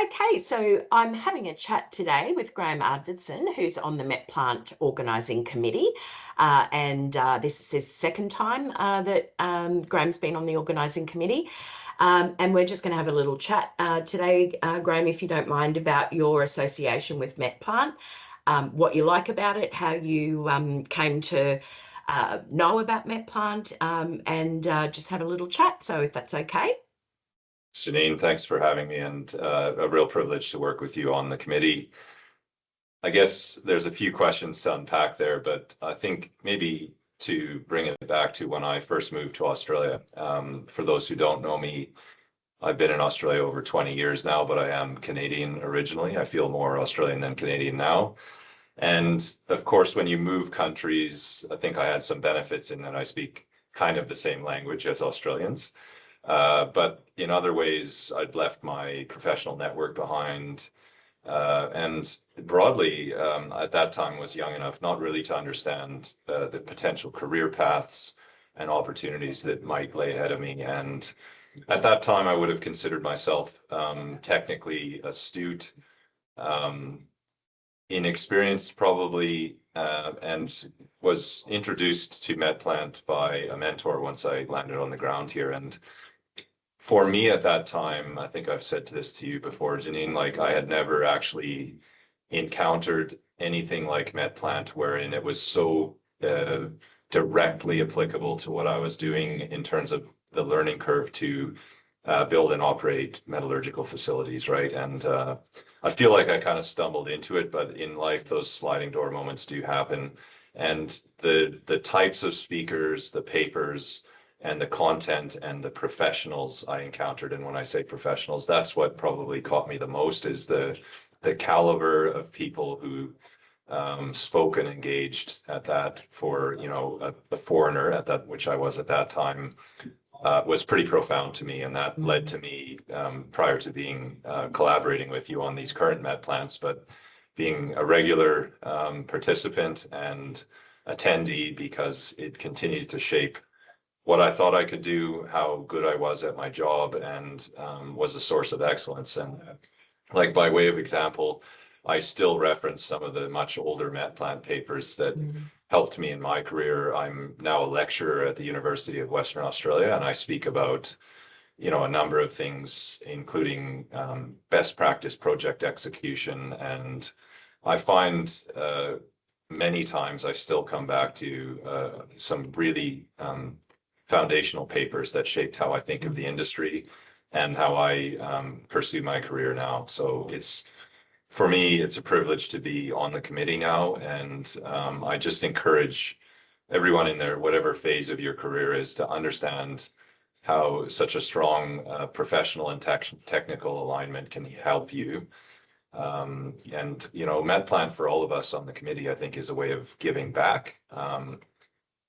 Okay, so I'm having a chat today with Graham Arvidson, who's on the MetPlant organising committee. This is his second time that Graham's been on the organising committee. And we're just going to have a little chat today, Graham, if you don't mind, about your association with MetPlant, what you like about it, how you came to know about MetPlant, and just have a little chat. So if that's okay. Janine, thanks for having me, and a real privilege to work with you on the committee. I guess there's a few questions to unpack there, but I think maybe to bring it back to when I first moved to Australia. For those who don't know me, I've been in Australia over 20 years now, but I am Canadian originally. I feel more Australian than Canadian now. And of course, when you move countries, I think I had some benefits in that I speak kind of the same language as Australians. But in other ways, I'd left my professional network behind. And broadly, at that time, was young enough not really to understand the potential career paths and opportunities that might lay ahead of me. And at that time, I would have considered myself technically astute, inexperienced probably, and was introduced to MetPlant by a mentor once I landed on the ground here. And for me at that time, I think I've said this to you before, Janine, like I had never actually encountered anything like MetPlant, wherein it was so directly applicable to what I was doing in terms of the learning curve to build and operate metallurgical facilities, right? And I feel like I kind of stumbled into it, but in life, those sliding door moments do happen. And the types of speakers, the papers, and the content and the professionals I encountered. And when I say professionals, that's what probably caught me the most, is the caliber of people who spoke and engaged at that for, you know, a foreigner at that, which I was at that time, was pretty profound to me. And that led to me, prior to being collaborating with you on these current MetPlants, but being a regular participant and attendee, because it continued to shape what I thought I could do, how good I was at my job, and was a source of excellence. And like by way of example, I still reference some of the much older MetPlant papers that helped me in my career. I'm now a lecturer at the University of Western Australia, and I speak about, you know, a number of things, including best practice project execution. And I find many times I still come back to some really foundational papers that shaped how I think of the industry and how I pursue my career now. So for me, it's a privilege to be on the committee now. And I just encourage everyone in there, whatever phase of your career is, to understand how such a strong professional and technical alignment can help you. And, you know, MetPlant for all of us on the committee, I think, is a way of giving back.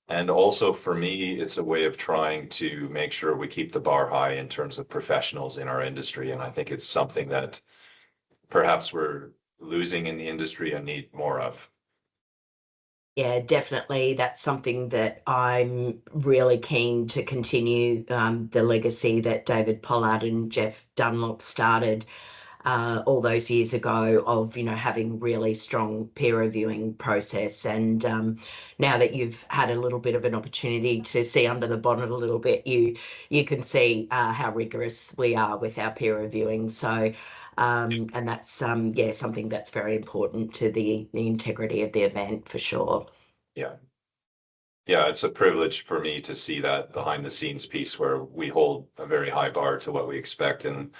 And also for me, it's a way of trying to make sure we keep the bar high in terms of professionals in our industry. And I think it's something that perhaps we're losing in the industry and need more of. Yeah, definitely. That's something that I'm really keen to continue, the legacy that David Pollard and Jeff Dunlop started all those years ago, of, you know, having really strong peer reviewing process. And now that you've had a little bit of an opportunity to see under the bonnet a little bit, you can see how rigorous we are with our peer reviewing. So and that's yeah, something that's very important to the integrity of the event, for sure. Yeah, it's a privilege for me to see that behind the scenes piece where we hold a very high bar to what we expect. And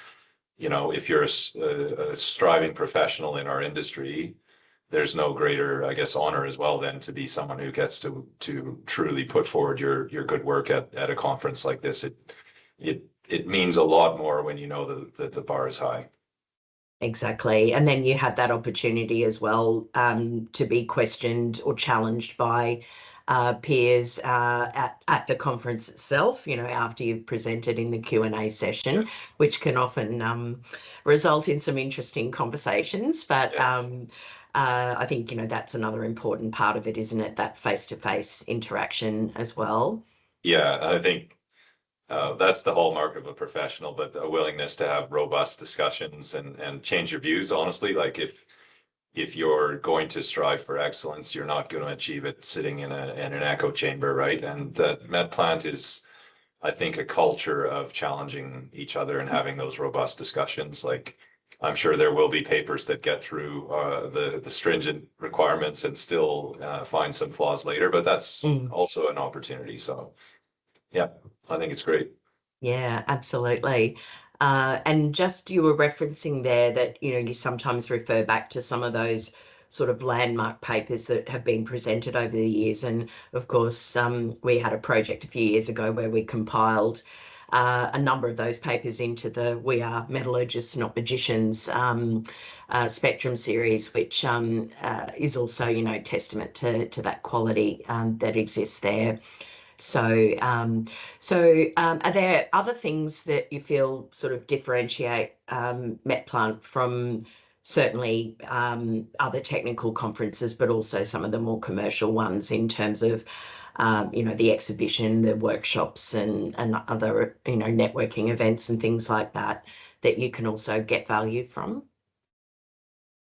you know, if you're a striving professional in our industry, there's no greater, I guess, honor as well than to be someone who gets to truly put forward your good work at a conference like this. It means a lot more when you know that the bar is high. Exactly. And then you had that opportunity as well to be questioned or challenged by peers at the conference itself, you know, after you've presented in the Q&A session, which can often result in some interesting conversations. But I think, you know, that's another important part of it, isn't it? That face-to-face interaction as well. Yeah, I think that's the hallmark of a professional, but a willingness to have robust discussions and change your views, honestly. Like if you're going to strive for excellence, you're not going to achieve it sitting in an echo chamber, right? And that MetPlant is, I think, a culture of challenging each other and having those robust discussions. Like I'm sure there will be papers that get through the stringent requirements and still find some flaws later, but that's also an opportunity. So yeah, I think it's great. Yeah, absolutely. And just you were referencing there that, you sometimes refer back to some of those sort of landmark papers that have been presented over the years. And of course, we had a project a few years ago where we compiled a number of those papers into the We Are Metallurgists, Not Magicians Spectrum series, which is also, testament to that quality that exists there. So, are there other things that you feel sort of differentiate MetPlant from certainly other technical conferences, but also some of the more commercial ones in terms of, the exhibition, the workshops, and other, networking events and things like that, that you can also get value from?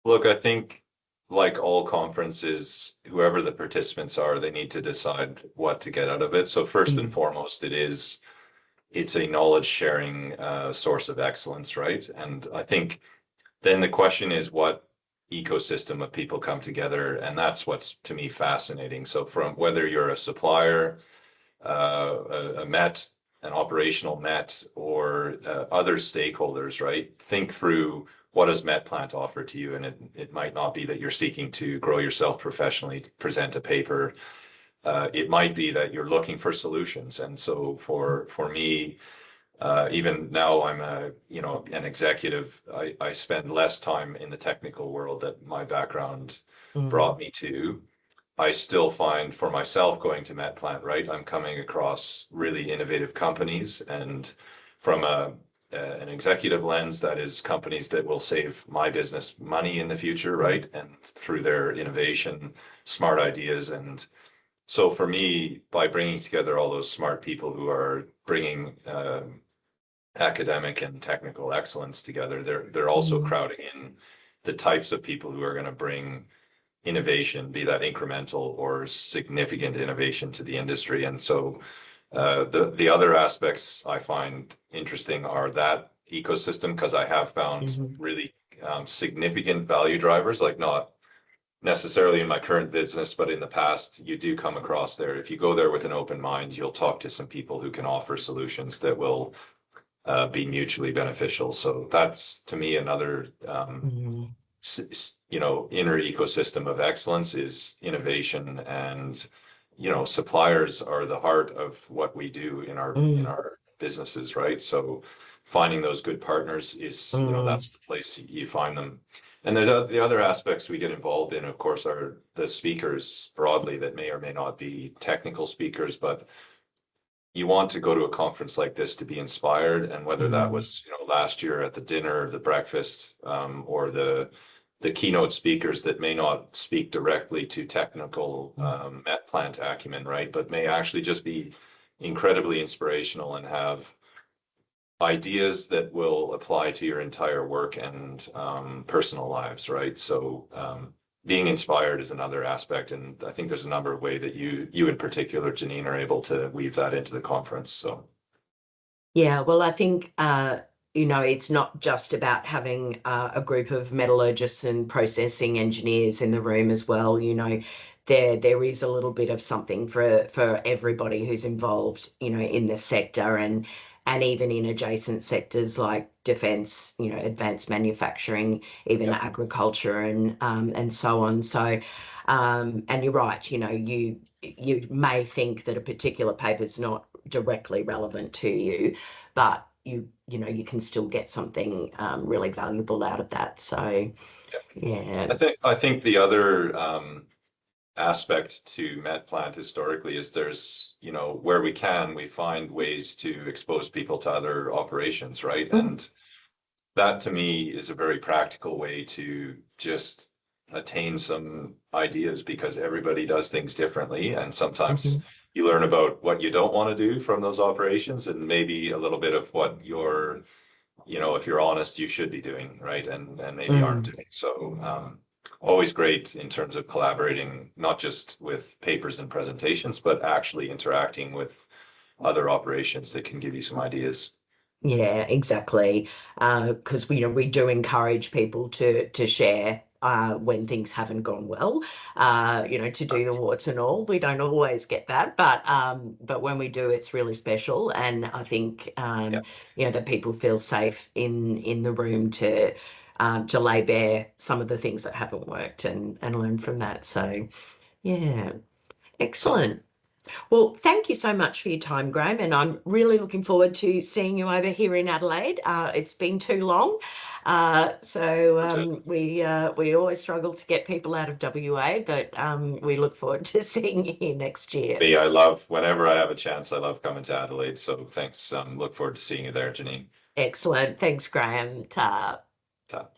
Look, I think like all conferences, whoever the participants are, they need to decide what to get out of it. So first and foremost, it's a knowledge sharing source of excellence, right? And I think then the question is what ecosystem of people come together, and that's what's to me fascinating. So from whether you're a supplier, a Met, an operational Met, or other stakeholders, right? Think through what does MetPlant offer to you, and it might not be that you're seeking to grow yourself professionally, to present a paper. It might be that you're looking for solutions, and so for me, even now I'm an executive. I spend less time in the technical world that my background brought me to. I still find for myself going to MetPlant, right? I'm coming across really innovative companies, and from an executive lens, that is companies that will save my business money in the future, right? And through their innovation, smart ideas. And so for me, by bringing together all those smart people who are bringing academic and technical excellence together, they're also crowding in the types of people who are going to bring innovation, be that incremental or significant innovation to the industry. And so the other aspects I find interesting are that ecosystem, because I have found really significant value drivers, like not necessarily in my current business, but in the past, you do come across there. If you go there with an open mind, you'll talk to some people who can offer solutions that will be mutually beneficial. So that's to me another inner ecosystem of excellence is innovation, and suppliers are the heart of what we do in our businesses, right? So finding those good partners is that's the place you find them. And there's the other aspects we get involved in, of course, are the speakers broadly that may or may not be technical speakers, but you want to go to a conference like this to be inspired. And whether that was last year at the dinner, the breakfast, or the keynote speakers that may not speak directly to technical MetPlant acumen, right? But may actually just be incredibly inspirational and have ideas that will apply to your entire work and personal lives, right? So being inspired is another aspect. And I think there's a number of ways that you in particular, Janine, are able to weave that into the conference. So yeah, well, I think it's not just about having a group of metallurgists and processing engineers in the room as well. There is a little bit of something for everybody who's involved, in the sector, and even in adjacent sectors like defence, advanced manufacturing, even agriculture, and so on. So, and you're right, you may think that a particular paper is not directly relevant to you, but you can still get something really valuable out of that. So yeah. I think the other aspect to MetPlant historically is there's, where we can, we find ways to expose people to other operations, right? And that to me is a very practical way to just attain some ideas, because everybody does things differently. And sometimes you learn about what you don't want to do from those operations, and maybe a little bit of what you're, if you're honest, you should be doing, right? And maybe aren't Mm. doing. So always great in terms of collaborating, not just with papers and presentations, but actually interacting with other operations that can give you some ideas. Yeah, exactly. Because we do encourage people to share when things haven't gone well. To do the warts and all. We don't always get that, but when we do, it's really special. And I think Yeah. that people feel safe in the room to lay bare some of the things that haven't worked and learn from that. So yeah, Excellent. excellent. Well, thank you so much for your time, Graham, and I'm really looking forward to seeing you over here in Adelaide. It's been too long, so we always struggle to get people out of WA, but we look forward to seeing you here next year. Me, I love whenever I have a chance, I love coming to Adelaide. So thanks. Look forward to seeing you there, Janine. Excellent. Thanks, Graham. Ta. Ta.